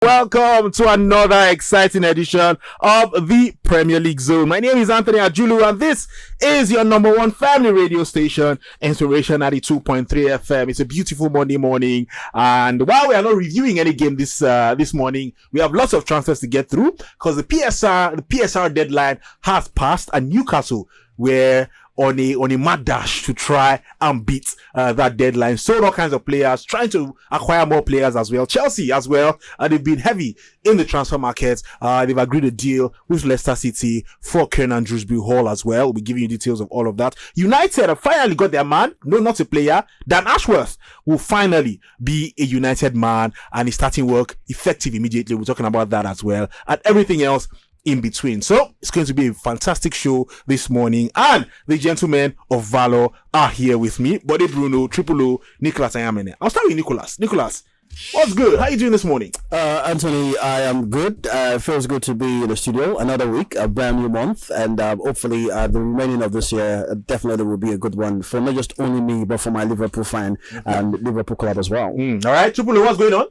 Welcome to another exciting edition of the Premier League Zone. My name is Anthony Ajulu, and this is your number one family radio station, Inspiration 92.3 FM. It's a beautiful Monday morning, and while we are not reviewing any game this morning, we have lots of transfers to get through because the PSR deadline has passed, and Newcastle were on a mad dash to try and beat that deadline. Sold all kinds of players, trying to acquire more players as well. Chelsea as well, they've been heavy in the transfer market. They've agreed a deal with Leicester City for Kiernan Dewsbury-Hall as well. We'll be giving you details of all of that. United have finally got their man. No, not a player. Dan Ashworth will finally be a United man, and he's starting work effective immediately. We're talking about that as well, and everything else in between. So it's going to be a fantastic show this morning, and the gentlemen of Valor are here with me. Bode Bruno, Triple O, Nicholas Ayamene. I'll start with Nicholas. Nicholas, what's good? How are you doing this morning? Anthony, I am good. Feels good to be in the studio. Another week, a brand new month, and hopefully the remaining of this year definitely will be a good one for not just only me, but for my Liverpool fan and Liverpool club as well. All right, Triple O, what's going on?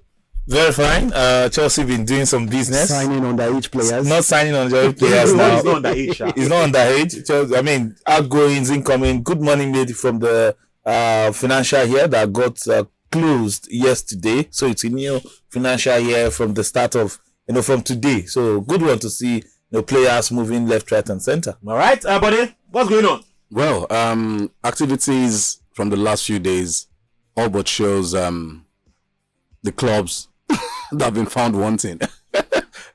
Very fine. Chelsea been doing some business. Signing underage players. Not signing underage players now. He's not underage. He's not underage. Chelsea, I mean, outgoings, incoming, good money made from the financial year that got closed yesterday. So it's a new financial year from the start of, from today. So good one to see players moving left, right, and center. All right, buddy, what's going on? Well, activities from the last few days all but shows the clubs that have been found wanting,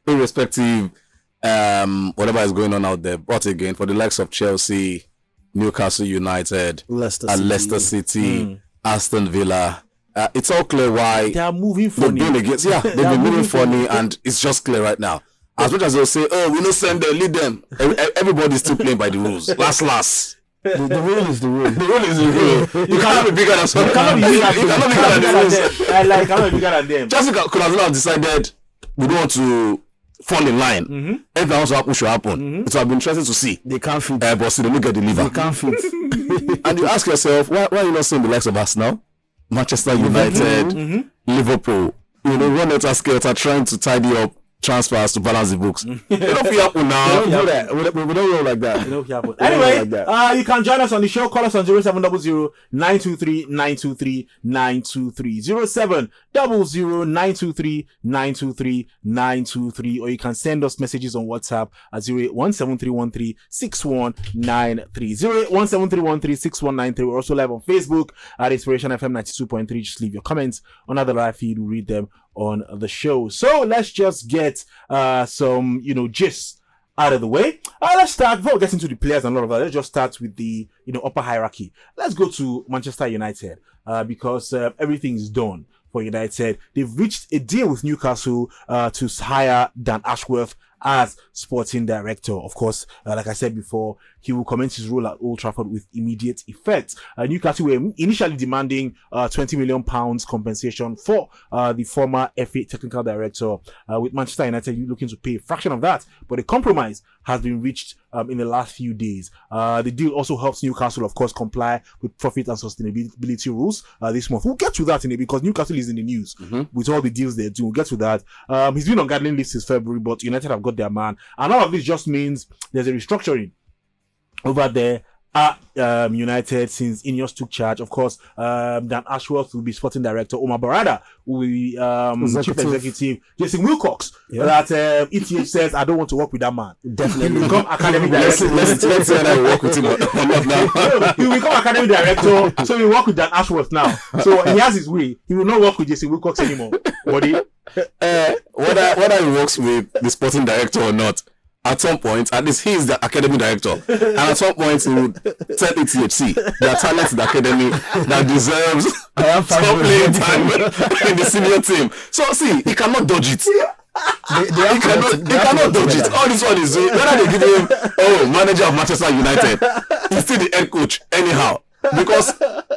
irrespective whatever is going on out there. But again, for the likes of Chelsea, Newcastle United, Leicester City, Aston Villa, it's all clear why they are moving funny. They've been moving funny, and it's just clear right now. As much as they'll say, "Oh, we don't send them, lead them," everybody's still playing by the rules. Last. The rule is the rule. The rule is the rule. You cannot be bigger than someone. You cannot be bigger than them. I cannot be bigger than them. Chelsea could have decided we don't want to fall in line. Everything else should happen. It would have been interesting to see. They can't fit. But still, they don't get the liver. They can't fit. And you ask yourself, why are you not seeing the likes of Arsenal, Manchester United, Liverpool? Run out of scale, trying to tidy up transfers to balance the books. They don't feel happen now. We don't do that. We don't roll like that. Anyway, you can join us on the show. Call us on 0700 923 923 923 0700 923 923 923, or you can send us messages on WhatsApp at 0817313 6193 0817313 6193. We're also live on Facebook at Inspiration FM 92.3. Just leave your comments on other live feed. We'll read them on the show. So let's just get some gist out of the way. Let's start before we get into the players and all of that. Let's just start with the upper hierarchy. Let's go to Manchester United because everything is done for United. They've reached a deal with Newcastle to hire Dan Ashworth as sporting director. Of course, like I said before, he will commence his role at Old Trafford with immediate effect. Newcastle were initially demanding £20 million compensation for the former FA technical director, with Manchester United looking to pay a fraction of that, but a compromise has been reached in the last few days. The deal also helps Newcastle, of course, comply with profit and sustainability rules this month. We'll get to that in it because Newcastle is in the news with all the deals they're doing. We'll get to that. He's been on gardening leave since February, but United have got their man, and all of this just means there's a restructuring over there at United since Ineos took charge. Of course, Dan Ashworth will be sporting director. Omar Barada will be chief executive. Jason Wilcox, that ETH says, I don't want to work with that man. Definitely. He will become academic director. Let's say that we work with him. He will become academic director, so he will work with Dan Ashworth now. So he has his way. He will not work with Jason Wilcox anymore. Whether he works with the sporting director or not, at some point, at least he is the academy director, and at some point he would tell ETHC there are talents in the academy that deserves some playing time in the senior team. So see, he cannot dodge it. He cannot dodge it. All this one is whether they give him manager of Manchester United, he's still the head coach anyhow. Because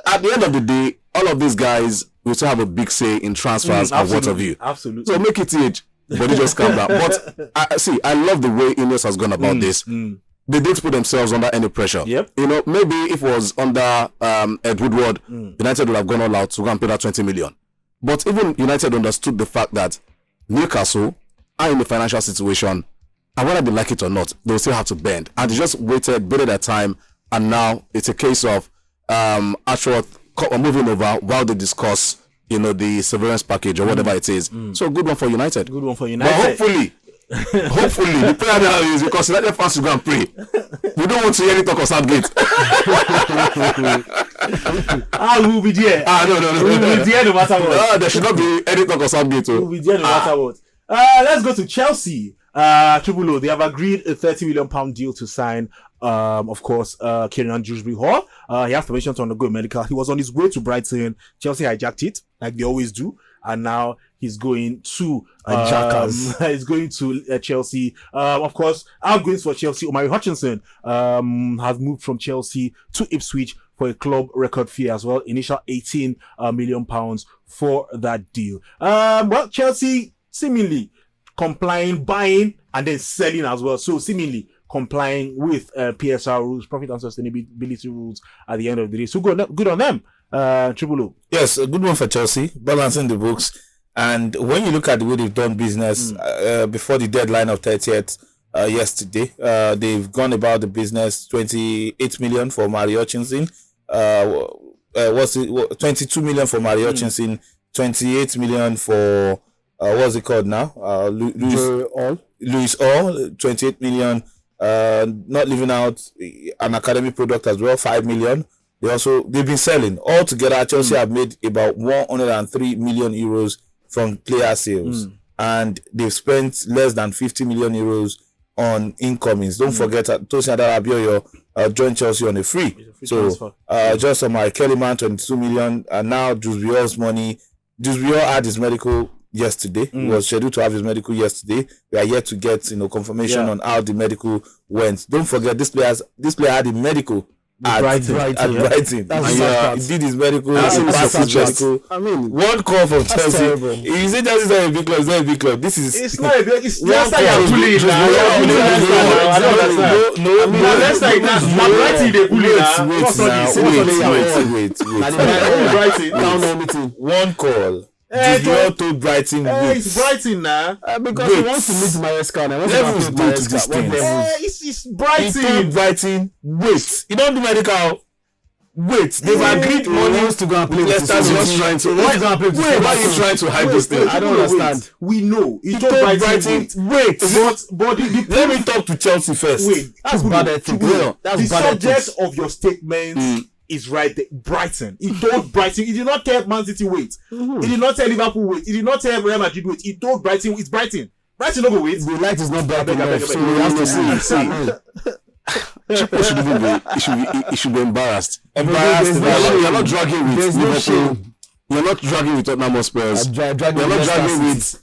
at the end of the day, all of these guys will still have a big say in transfers and what have you. Absolutely. So make it but it just calm down. But I love the way Ineos has gone about this. They didn't put themselves under any pressure. Yep. Maybe if it was under Ed Woodward, United would have gone all out to go and pay that 20 million. But even United understood the fact that Newcastle are in the financial situation, and whether they like it or not, they'll still have to bend. And they just waited their time, and now it's a case of Ashworth moving over while they discuss, the severance package or whatever it is. So good one for United. Good one for United. But hopefully, the prayer now is because United fans to go and pray. We don't want to hear any talk of Southgate. We'll be there. No. We'll be there no matter what. There should not be any talk of Southgate. We'll be there no matter what. Let's go to Chelsea. Triple O, they have agreed a £30 million deal to sign, of course, Kieran 𝐕𝐍𝐒. He has permission to undergo medical. He was on his way to Brighton. Chelsea hijacked it, like they always do. And now he's going to Chelsea. Of course, outgoings for Chelsea, Omari Hutchinson has moved from Chelsea to Ipswich for a club record fee as well. Initial £18 million for that deal. Well, Chelsea seemingly complying, buying, and then selling as well. So seemingly complying with PSR rules, profit and sustainability rules at the end of the day. So good on them. Triple O. Yes, a good one for Chelsea, balancing the books. And when you look at the way they've done business before the deadline of 30th yesterday, they've gone about the business. 28 million for Omari Hutchinson. 22 million for Omari Hutchinson. 28 million for what's it called now? Louis All. 28 million. Not leaving out an academy product as well. 5 million. They've been selling altogether. Chelsea have made about 103 million euros from player sales, and they've spent less than 50 million euros on incomings. Don't forget Tosin Adarabioyo joined Chelsea on a free. So just on my Kellyman 22 million, and now 𝐒𝐨𝐬𝐿's money. 𝐒𝐨𝐬𝐿 had his medical yesterday. He was scheduled to have his medical yesterday. We are yet to get confirmation on how the medical went. Don't forget this player had a medical at Brighton. He did his medical. He passed his medical. I mean, one call from Chelsea. You say Chelsea is not a big club. It's not a big club. It's not a big. It's just like you're bullying now. No. That's like Brighton they bully now. Wait. One call. 𝐒𝐨𝐿 told Brighton wait. It's Brighton now. Because he wants to meet Maresca now. Levels go to this thing. It's Brighton. He told Brighton wait. He don't do medical. Wait. They've agreed money to go and play with Leicester is trying to. Why are you trying to hide this thing? I don't understand. We know. He told Brighton wait. But let me talk to Chelsea first. Wait. That's bad ethics. The subject of your statement is right there. Brighton. He told Brighton. He did not tell Man City wait. He did not tell Liverpool wait. He did not tell Real Madrid wait. He told Brighton it's Brighton. Brighton don't go wait. The light is not bright enough, so we have to see. Chipo should be embarrassed. You're not dragging with Liverpool. You're not dragging with Tottenham Hotspurs. You're not dragging with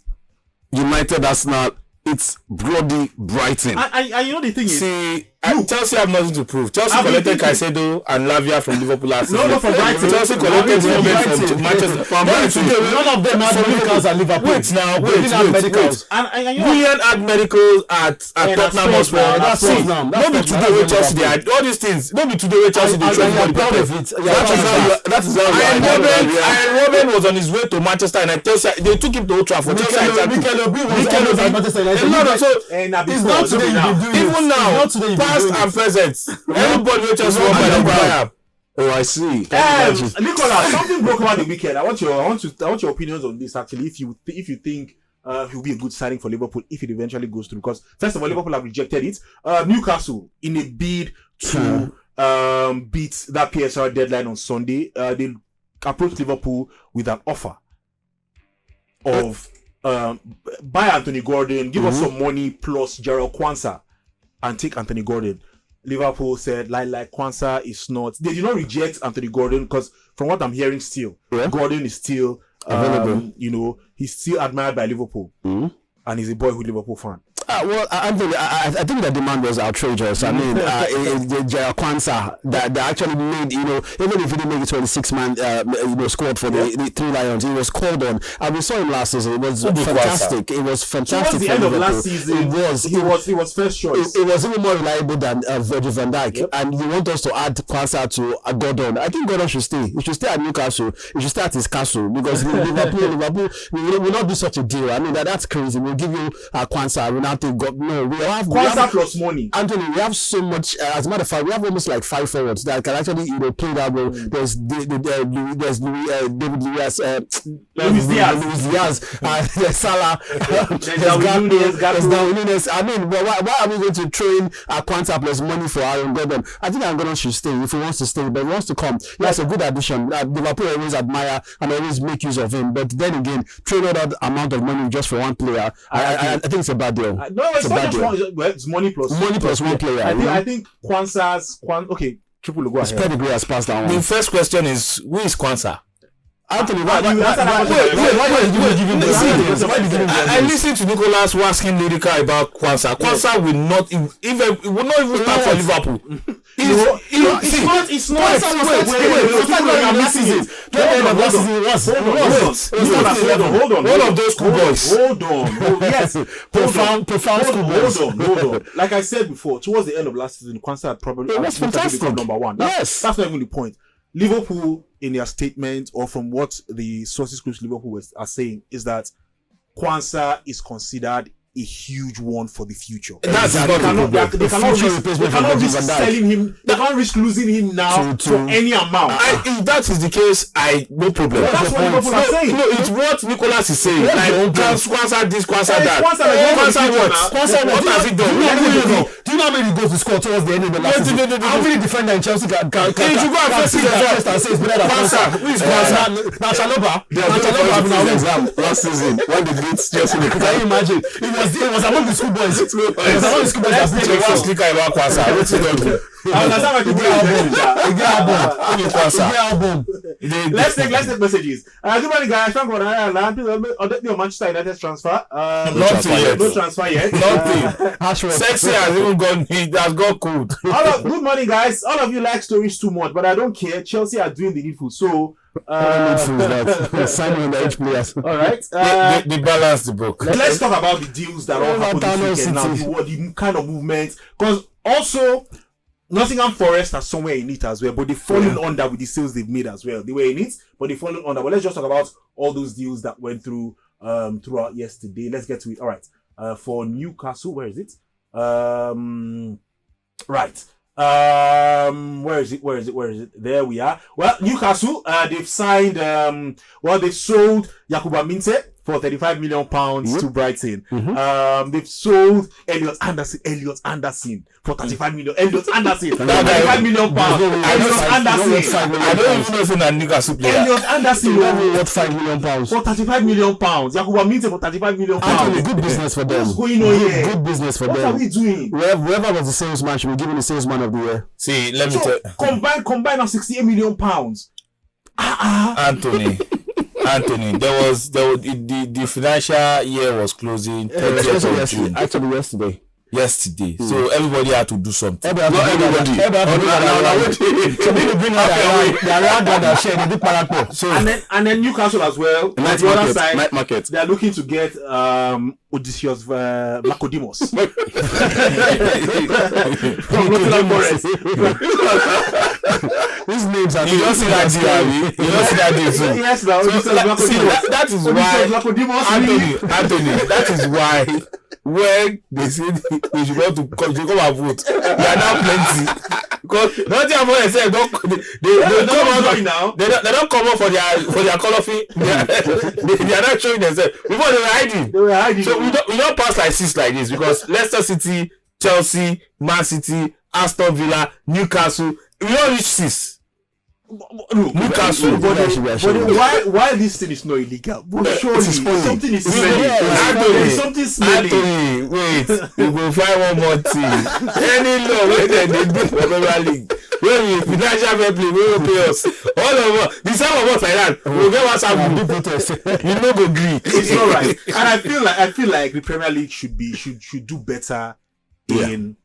United, Arsenal. It's bloody Brighton. And you know the thing is, see, Chelsea have nothing to prove. Chelsea collected Caicedo and Lavia from Liverpool last season. No, from Brighton. Chelsea collected Robben from Manchester. None of them had medicals at Liverpool. Wait. And Willian had medicals at Tottenham Hotspur. That's it. Don't be today with Chelsea. They had all these things. Don't be today with Chelsea. They train for the proud of it. That is how Robben was on his way to Manchester and Chelsea. They took him to Old Trafford. Mikel Obi was at Manchester United. It's not today. Even now, past and present, everybody will just walk by the fire. Oh, I see. Nicola, something broke over the weekend. I want your opinions on this. Actually, if you think he'll be a good signing for Liverpool if it eventually goes through, because first of all, Liverpool have rejected it. Newcastle, in a bid to beat that PSR deadline on Sunday, they approached Liverpool with an offer of buy Anthony Gordon, give us some money plus Jarrell Quansah, and take Anthony Gordon. Liverpool said like Quansah is not. They did not reject Anthony Gordon because from what I'm hearing, still Gordon is still available. He's still admired by Liverpool, and he's a boyhood Liverpool fan. Well, Anthony, I think the demand was outrageous. I mean, the Kwanzaa that actually made, even if he didn't make it 26-man, squad for the Three Lions, he was called on. And we saw him last season. It was fantastic. It was fantastic. Towards the end of last season, he was first choice. It was even more reliable than Virgil van Dijk. Yep. And you want us to add Kwanzaa to Gordon. I think Gordon should stay. He should stay at Newcastle. He should stay at his castle because Liverpool will not do such a deal. I mean, that's crazy. We'll give you Kwanzaa. We have Kwanzaa plus money. Anthony, we have so much. As a matter of fact, we have almost like 5 forwards that can actually play that role. There's David Luiz, there's Salah, there's Nunes. I mean, why are we going to train Kwanzaa plus money for Aaron Gordon? I think Aaron Gordon should stay if he wants to stay, but if he wants to come, that's a good addition. Liverpool always admire and always make use of him, but then again, train all that amount of money just for one player, I think it's a bad deal. No, it's not just one. It's money plus one player. I think Kwanzaa's okay. Triple go ahead. Pedigree has passed down. The first question is, who is Kwanzaa? Wait, I listened to Nicholas asking lyrical about Kwanzaa. Kwanzaa will not even start for Liverpool. It's not. Hold on. One of those cool boys. Hold on. Yes. Profound hold on. Like I said before, towards the end of last season, Kwanzaa had probably become number one. That's not even the point. Liverpool, in their statement, or from what the sources close to Liverpool are saying, is that Kwanzaa is considered a huge one for the future. They cannot risk selling him. They can't risk losing him now for any amount. If that is the case, no problem. That's what Liverpool are saying. No, it's what Nicholas is saying. Kwanzaa this, Kwanzaa that. What has he done? Do you know how many goals he scored towards the end of the last season? How many defender in Chelsea can say it's better than Kwanzaa? Who is Kwanzaa? Now Chalobah last season when the great Chelsea. Can you imagine? It was among the schoolboys. Let's take messages. Good morning, guys. Thank God. Manchester United transfer. No transfer yet. Nothing. Sexy has even gone. It has got cold. Good morning, guys. All of you like stories too much, but I don't care. Chelsea are doing the needful. So signing the H players. All right. They balance the book. Let's talk about the deals that all happened this weekend now. The kind of movement, because also Nottingham Forest are somewhere in it as well, but they've fallen under with the sales they've made as well. They were in it, but they've fallen under. But let's just talk about all those deals that went through throughout yesterday. Let's get to it. All right. For Newcastle, where is it? Right. Where is it? There we are. Well, Newcastle, they've signed, they've sold Yakuba Minte for £35 million to Brighton. They've sold Elliot Anderson for £35 million. Elliot Anderson, £35 million. Elliot Anderson. I don't even know if it's a Newcastle player. Elliot Anderson worth £5 million for £35 million. Yakuba Minte for £35 million. Actually, good business for them. What's going on here? Good business for them. What are we doing? Whoever was the salesman should be given the salesman of the year. See, let me tell you. Combine on £68 million. Anthony, the financial year was closing 30th of June. Actually, yesterday. So everybody had to do something. And then Newcastle as well. On the other side, night market. They are looking to get Odysseus Vlachodimos from Nottingham Forest. These names are. You don't see that deal. You don't see that deal too. Yes, now that is why Anthony. That is why when they say they should come and vote, they are now plenty. Because Nottingham Forest said they don't come out for their colorful. They are not showing themselves. Before they were hiding. So we don't pass like 6 like this, because Leicester City, Chelsea, Man City, Aston Villa, Newcastle, we don't reach 6. Newcastle, but why this thing is not illegal? But surely something is smelly. Something smelly. Anthony, wait, we will find one more thing. Any law where they do for Premier League, When we financial fair play, we will pay us. All of us, the same of us like that. We'll get WhatsApp, we'll do protest. You know, go agree. It's not right. And I feel like the Premier League should do better in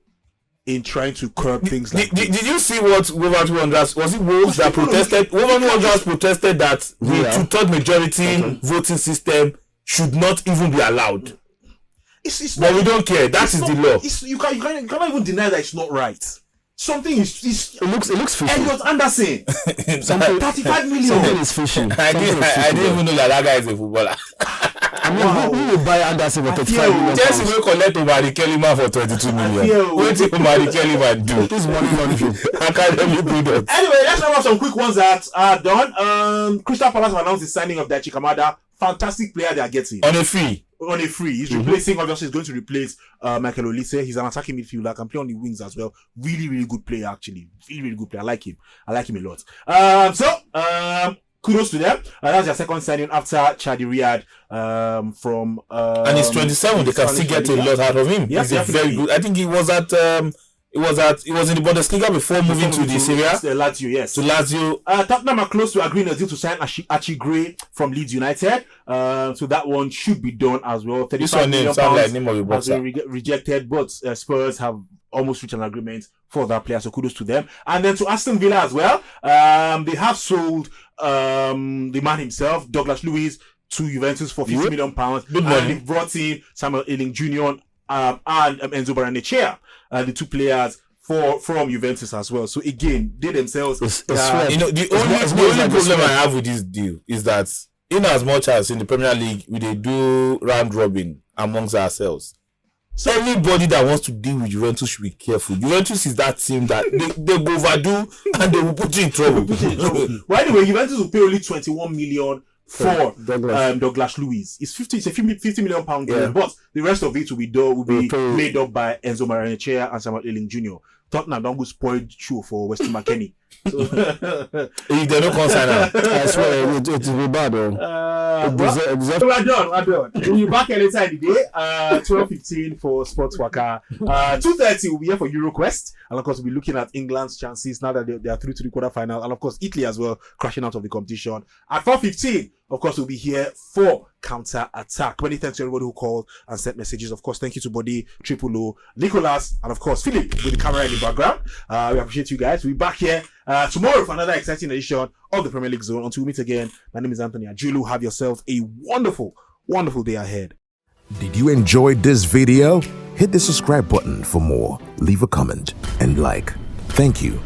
trying to curb things like this. Did you see what Wolverhampton Wanderers, was it Wolves that protested? Wolverhampton Wanderers protested that the two-third majority voting system should not even be allowed. But we don't care. That is the law. You cannot even deny that it's not right. Something is it looks fishy. Elliot Anderson. 35 million. Something is fishy. I didn't even know that guy is a footballer. I mean, who will buy Anderson for 35 million? Chelsea will collect 𝐕𝐍𝐻𝐈𝐑𝐀𝐓 for 22 million. What did 𝐕𝐍𝐻𝐈𝐑𝐀𝐓 do? This money laundering. Academy products. Anyway, let's have some quick ones that are done. Crystal Palace have announced the signing of their Chikamada. Fantastic player they are getting. On a fee. He's replacing, obviously he's going to replace Michael Olise. He's an attacking midfielder, can play on the wings as well. Really, really good player actually. Really good player. I like him a lot. Kudos to them. That's their second signing after Chadi Riyad from and he's 27. They can still get a lot out of him. Yes, he's a very good. I think he was at he was in the Bundesliga before moving to the Serie A. Lazio, yes. To Lazio. Tottenham are close to agreeing a deal to sign 𝐈𝐍𝐻𝐈𝐑𝐀𝐓 from Leeds United. So that one should be done as well. This one name sounds like name of a boxer. Rejected, but Spurs have almost reached an agreement for that player. So kudos to them. And then to Aston Villa as well. They have sold the man himself, Douglas Luiz, to Juventus for £50 million. Good money. And they brought in Samuel 𝐈𝐍𝐻𝐈𝐑𝐀 Jr. And Enzo 𝐍𝐺𝐻𝐈𝐑𝐀𝐉, the two players from Juventus as well. So again, they themselves, the only problem I have with this deal is that in as much as in the Premier League we they do round robin amongst ourselves, so anybody that wants to deal with Juventus should be careful. Juventus is that team that they go overdo and they will put you in trouble. Well, anyway, Juventus will pay only 21 million for Douglas Luiz. It's a £50 million deal, but the rest of it will be made up by Enzo 𝐍𝐺𝐻𝐈𝐑𝐀 and Samuel 𝐈𝐍𝐻𝐈𝐑𝐀 Jr. Tottenham don't go spoiled show for Weston McKennie. So if they don't consign now, I swear it will be bad though. We're done. We'll be back later in the day. 12:15 for Sports Waka. 2:30 we'll be here for EuroQuest, and of course we'll be looking at England's chances now that they are through to the quarterfinal, and of course Italy as well crashing out of the competition. At 4:15, of course we'll be here for Counter Attack. Many thanks to everybody who called and sent messages. Of course, thank you to Body, Triple O, Nicholas, and of course Philip with the camera in the background. We appreciate you guys. We'll be back here tomorrow for another exciting edition of the Premier League Zone. Until we meet again, my name is Anthony Ajulu. Have yourself a wonderful, wonderful day ahead. Did you enjoy this video? Hit the subscribe button for more. Leave a comment and like. Thank you.